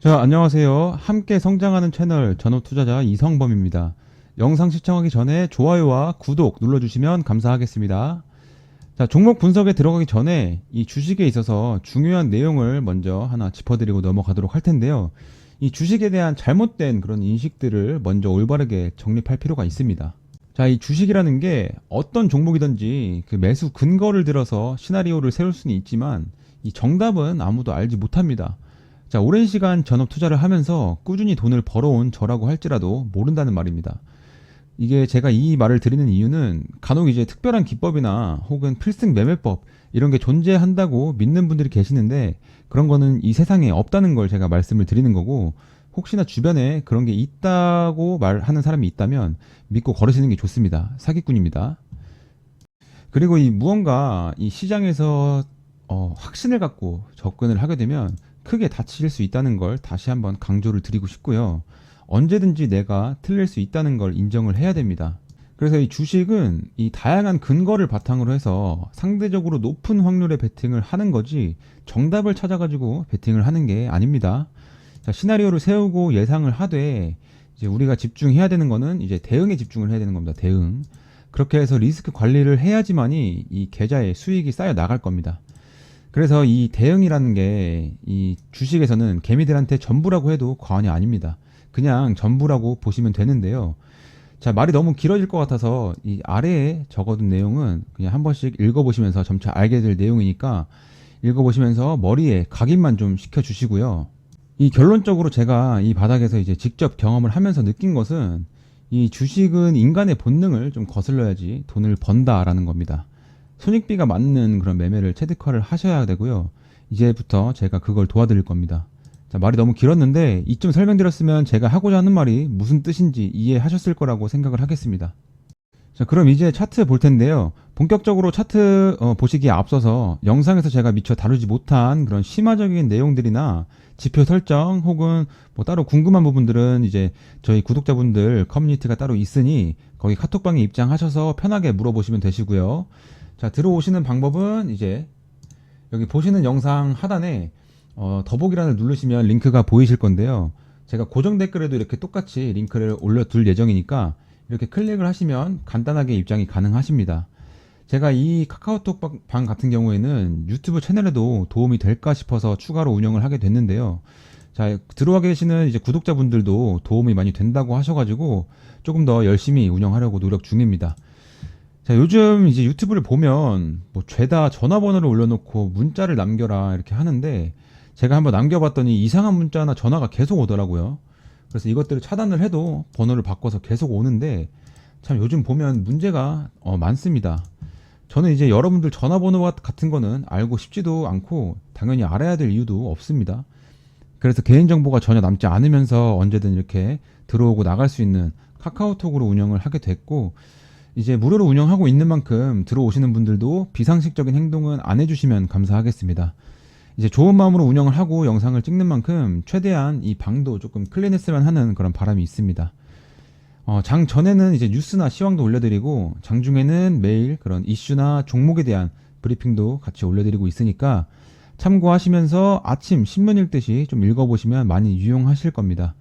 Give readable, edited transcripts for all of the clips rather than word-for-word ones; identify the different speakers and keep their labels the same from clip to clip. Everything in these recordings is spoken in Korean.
Speaker 1: 자, 안녕하세요. 함께 성장하는 채널 전업투자자 이성범입니다. 영상 시청하기 전에 좋아요와 구독 눌러주시면 감사하겠습니다. 자, 종목 분석에 들어가기 전에 이 주식에 있어서 중요한 내용을 먼저 하나 짚어드리고 넘어가도록 할 텐데요. 이 주식에 대한 잘못된 그런 인식들을 먼저 올바르게 정립할 필요가 있습니다. 자, 이 주식이라는 게 어떤 종목이든지 그 매수 근거를 들어서 시나리오를 세울 수는 있지만 이 정답은 아무도 알지 못합니다. 자, 오랜 시간 전업 투자를 하면서 꾸준히 돈을 벌어온 저라고 할지라도 모른다는 말입니다. 이게 제가 이 말을 드리는 이유는 간혹 이제 특별한 기법이나 혹은 필승 매매법 이런 게 존재한다고 믿는 분들이 계시는데 그런 거는 이 세상에 없다는 걸 제가 말씀을 드리는 거고, 혹시나 주변에 그런 게 있다고 말하는 사람이 있다면 믿고 걸으시는 게 좋습니다. 사기꾼입니다. 그리고 이 무언가 이 시장에서 확신을 갖고 접근을 하게 되면 크게 다칠 수 있다는 걸 다시 한번 강조를 드리고 싶고요. 언제든지 내가 틀릴 수 있다는 걸 인정을 해야 됩니다. 그래서 이 주식은 이 다양한 근거를 바탕으로 해서 상대적으로 높은 확률의 베팅을 하는 거지 정답을 찾아가지고 베팅을 하는 게 아닙니다. 자, 시나리오를 세우고 예상을 하되 이제 우리가 집중해야 되는 거는 이제 대응에 집중을 해야 되는 겁니다. 대응. 그렇게 해서 리스크 관리를 해야지만이 이 계좌에 수익이 쌓여 나갈 겁니다. 그래서 이 대응이라는 게 이 주식에서는 개미들한테 전부라고 해도 과언이 아닙니다. 그냥 전부라고 보시면 되는데요. 자, 말이 너무 길어질 것 같아서 이 아래에 적어둔 내용은 그냥 한 번씩 읽어보시면서 점차 알게 될 내용이니까 읽어보시면서 머리에 각인만 좀 시켜주시고요. 이 결론적으로 제가 이 바닥에서 이제 직접 경험을 하면서 느낀 것은 이 주식은 인간의 본능을 좀 거슬러야지 돈을 번다라는 겁니다. 손익비가 맞는 그런 매매를 체득화를 하셔야 되고요. 이제부터 제가 그걸 도와드릴 겁니다. 자, 말이 너무 길었는데 이쯤 설명드렸으면 제가 하고자 하는 말이 무슨 뜻인지 이해하셨을 거라고 생각을 하겠습니다. 자, 그럼 이제 차트 볼 텐데요. 본격적으로 차트 보시기에 앞서서 영상에서 제가 미처 다루지 못한 그런 심화적인 내용들이나 지표 설정 혹은 뭐 따로 궁금한 부분들은 이제 저희 구독자분들 커뮤니티가 따로 있으니 거기 카톡방에 입장하셔서 편하게 물어보시면 되시고요. 자, 들어오시는 방법은 이제 여기 보시는 영상 하단에 더보기란을 누르시면 링크가 보이실 건데요. 제가 고정 댓글에도 이렇게 똑같이 링크를 올려둘 예정이니까 이렇게 클릭을 하시면 간단하게 입장이 가능하십니다. 제가 이 카카오톡 방 같은 경우에는 유튜브 채널에도 도움이 될까 싶어서 추가로 운영을 하게 됐는데요. 자, 들어와 계시는 이제 구독자분들도 도움이 많이 된다고 하셔가지고 조금 더 열심히 운영하려고 노력 중입니다. 자, 요즘 이제 유튜브를 보면 뭐 죄다 전화번호를 올려놓고 문자를 남겨라 이렇게 하는데 제가 한번 남겨봤더니 이상한 문자나 전화가 계속 오더라고요. 그래서 이것들을 차단을 해도 번호를 바꿔서 계속 오는데 참 요즘 보면 문제가 많습니다. 저는 이제 여러분들 전화번호 같은 거는 알고 싶지도 않고 당연히 알아야 될 이유도 없습니다. 그래서 개인정보가 전혀 남지 않으면서 언제든 이렇게 들어오고 나갈 수 있는 카카오톡으로 운영을 하게 됐고, 이제 무료로 운영하고 있는 만큼 들어오시는 분들도 비상식적인 행동은 안 해주시면 감사하겠습니다. 이제 좋은 마음으로 운영을 하고 영상을 찍는 만큼 최대한 이 방도 조금 클린했으면 하는 그런 바람이 있습니다. 장 전에는 이제 뉴스나 시황도 올려드리고 장중에는 매일 그런 이슈나 종목에 대한 브리핑도 같이 올려드리고 있으니까 참고하시면서 아침 신문 읽듯이 좀 읽어보시면 많이 유용하실 겁니다.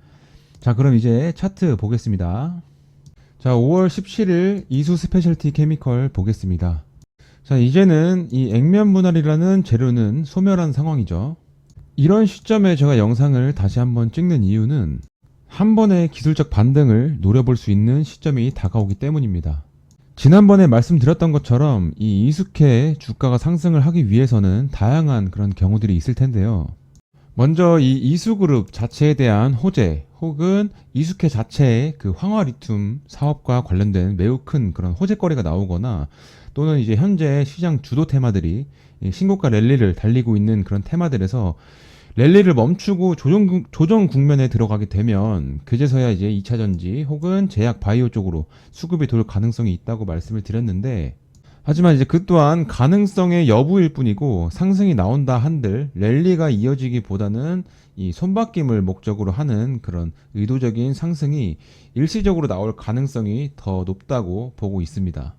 Speaker 1: 자, 그럼 이제 차트 보겠습니다. 자, 5월 17일 이수 스페셜티 케미컬 보겠습니다. 자, 이제는 이 액면 분할이라는 재료는 소멸한 상황이죠. 이런 시점에 제가 영상을 다시 한번 찍는 이유는 한 번의 기술적 반등을 노려볼 수 있는 시점이 다가오기 때문입니다. 지난번에 말씀드렸던 것처럼 이 이숙회의 주가가 상승을 하기 위해서는 다양한 그런 경우들이 있을 텐데요. 먼저 이 이수그룹 자체에 대한 호재 혹은 이숙회 자체의 그 황화리튬 사업과 관련된 매우 큰 그런 호재거리가 나오거나 또는 이제 현재 시장 주도 테마들이 신고가 랠리를 달리고 있는 그런 테마들에서 랠리를 멈추고 조정 국면에 들어가게 되면 그제서야 이제 2차전지 혹은 제약 바이오 쪽으로 수급이 돌 가능성이 있다고 말씀을 드렸는데, 하지만 이제 그 또한 가능성의 여부일 뿐이고 상승이 나온다 한들 랠리가 이어지기보다는 이 손바뀜을 목적으로 하는 그런 의도적인 상승이 일시적으로 나올 가능성이 더 높다고 보고 있습니다.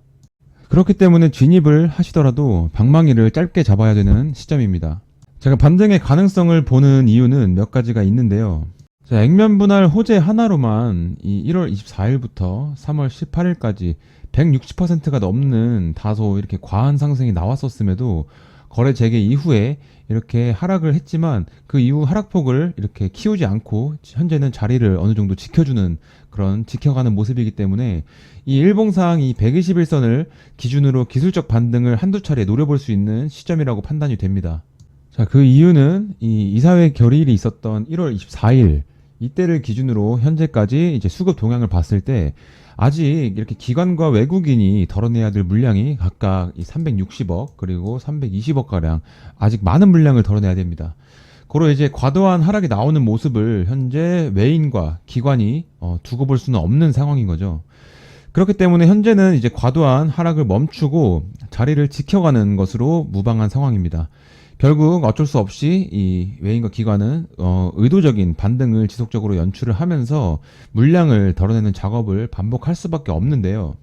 Speaker 1: 그렇기 때문에 진입을 하시더라도 방망이를 짧게 잡아야 되는 시점입니다. 제가 반등의 가능성을 보는 이유는 몇 가지가 있는데요. 자, 액면 분할 호재 하나로만 이 1월 24일부터 3월 18일까지 160%가 넘는 다소 이렇게 과한 상승이 나왔었음에도 거래 재개 이후에 이렇게 하락을 했지만 그 이후 하락폭을 이렇게 키우지 않고 현재는 자리를 어느 정도 지켜주는 그런 지켜가는 모습이기 때문에 이 일봉상 이 121선을 기준으로 기술적 반등을 한두 차례 노려볼 수 있는 시점이라고 판단이 됩니다. 자, 그 이유는 이 이사회 결의일이 있었던 1월 24일 이때를 기준으로 현재까지 이제 수급 동향을 봤을 때 아직 이렇게 기관과 외국인이 덜어내야 될 물량이 각각 이 360억 그리고 320억 가량 아직 많은 물량을 덜어내야 됩니다. 고로 이제 과도한 하락이 나오는 모습을 현재 외인과 기관이 두고 볼 수는 없는 상황인 거죠. 그렇기 때문에 현재는 이제 과도한 하락을 멈추고 자리를 지켜가는 것으로 무방한 상황입니다. 결국 어쩔 수 없이 이 외인과 기관은 의도적인 반등을 지속적으로 연출을 하면서 물량을 덜어내는 작업을 반복할 수밖에 없는데요.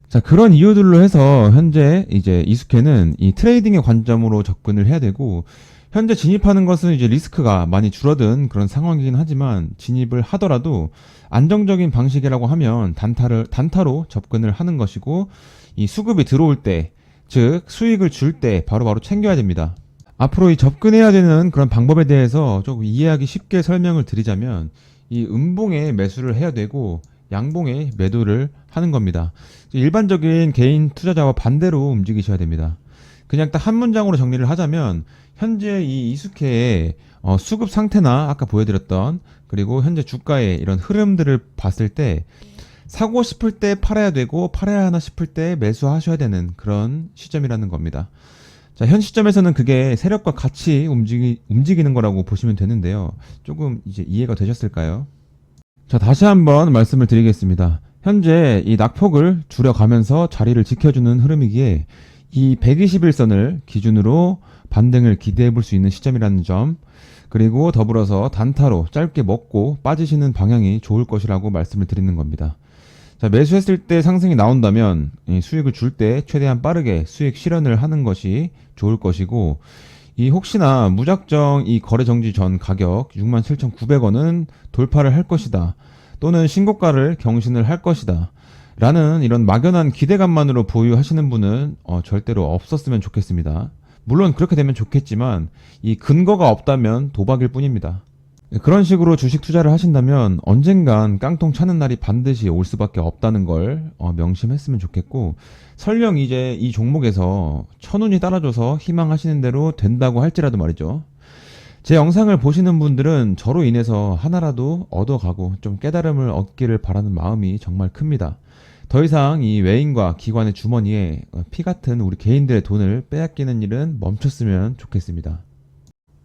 Speaker 1: 자, 그런 이유들로 해서 현재 이제 이숙회는 이 트레이딩의 관점으로 접근을 해야 되고, 현재 진입하는 것은 이제 리스크가 많이 줄어든 그런 상황이긴 하지만 진입을 하더라도 안정적인 방식이라고 하면 단타로 접근을 하는 것이고, 이 수급이 들어올 때, 즉 수익을 줄 때 바로바로 챙겨야 됩니다. 앞으로 이 접근해야 되는 그런 방법에 대해서 조금 이해하기 쉽게 설명을 드리자면, 이 음봉에 매수를 해야 되고 양봉에 매도를 하는 겁니다. 일반적인 개인 투자자와 반대로 움직이셔야 됩니다. 그냥 딱 한 문장으로 정리를 하자면, 현재 이 이숙회의 수급 상태나 아까 보여드렸던 그리고 현재 주가의 이런 흐름들을 봤을 때 사고 싶을 때 팔아야 되고 팔아야 하나 싶을 때 매수하셔야 되는 그런 시점이라는 겁니다. 자, 현 시점에서는 그게 세력과 같이 움직이는 거라고 보시면 되는데요. 조금 이제 이해가 되셨을까요? 자, 다시 한번 말씀을 드리겠습니다. 현재 이 낙폭을 줄여가면서 자리를 지켜주는 흐름이기에 이 121선을 기준으로 반등을 기대해 볼 수 있는 시점이라는 점, 그리고 더불어서 단타로 짧게 먹고 빠지시는 방향이 좋을 것이라고 말씀을 드리는 겁니다. 자, 매수했을 때 상승이 나온다면 이 수익을 줄 때 최대한 빠르게 수익 실현을 하는 것이 좋을 것이고, 이 혹시나 무작정 이 거래 정지 전 가격 67,900원은 돌파를 할 것이다, 또는 신고가를 경신을 할 것이다 라는 이런 막연한 기대감만으로 보유하시는 분은 절대로 없었으면 좋겠습니다. 물론 그렇게 되면 좋겠지만 이 근거가 없다면 도박일 뿐입니다. 그런 식으로 주식 투자를 하신다면 언젠간 깡통 차는 날이 반드시 올 수밖에 없다는 걸 명심했으면 좋겠고, 설령 이제 이 종목에서 천운이 따라줘서 희망하시는 대로 된다고 할지라도 말이죠. 제 영상을 보시는 분들은 저로 인해서 하나라도 얻어가고 좀 깨달음을 얻기를 바라는 마음이 정말 큽니다. 더 이상 이 외인과 기관의 주머니에 피 같은 우리 개인들의 돈을 빼앗기는 일은 멈췄으면 좋겠습니다.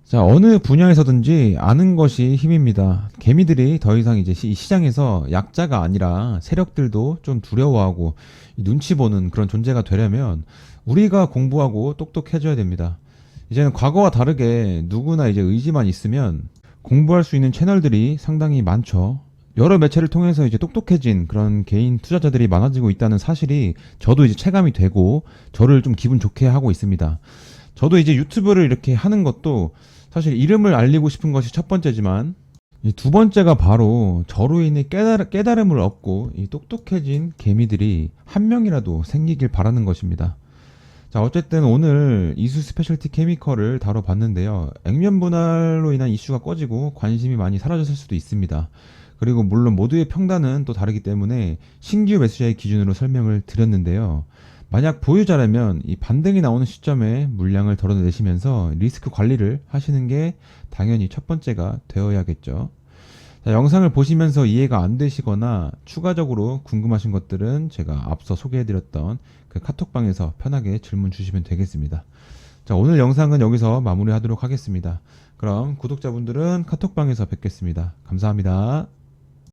Speaker 1: 자, 어느 분야에서든지 아는 것이 힘입니다. 개미들이 더 이상 이제 이 시장에서 약자가 아니라 세력들도 좀 두려워하고 눈치 보는 그런 존재가 되려면 우리가 공부하고 똑똑해져야 됩니다. 이제는 과거와 다르게 누구나 이제 의지만 있으면 공부할 수 있는 채널들이 상당히 많죠. 여러 매체를 통해서 이제 똑똑해진 그런 개인 투자자들이 많아지고 있다는 사실이 저도 이제 체감이 되고 저를 좀 기분 좋게 하고 있습니다. 저도 이제 유튜브를 이렇게 하는 것도 사실 이름을 알리고 싶은 것이 첫 번째지만, 이 두 번째가 바로 저로 인해 깨달음을 얻고 이 똑똑해진 개미들이 한 명이라도 생기길 바라는 것입니다. 자, 어쨌든 오늘 이수 스페셜티 케미컬을 다뤄봤는데요. 액면 분할로 인한 이슈가 꺼지고 관심이 많이 사라졌을 수도 있습니다. 그리고 물론 모두의 평단은 또 다르기 때문에 신규 매수자의 기준으로 설명을 드렸는데요. 만약 보유자라면 이 반등이 나오는 시점에 물량을 덜어내시면서 리스크 관리를 하시는 게 당연히 첫 번째가 되어야겠죠. 자, 영상을 보시면서 이해가 안 되시거나 추가적으로 궁금하신 것들은 제가 앞서 소개해드렸던 그 카톡방에서 편하게 질문 주시면 되겠습니다. 자, 오늘 영상은 여기서 마무리하도록 하겠습니다. 그럼 구독자분들은 카톡방에서 뵙겠습니다. 감사합니다.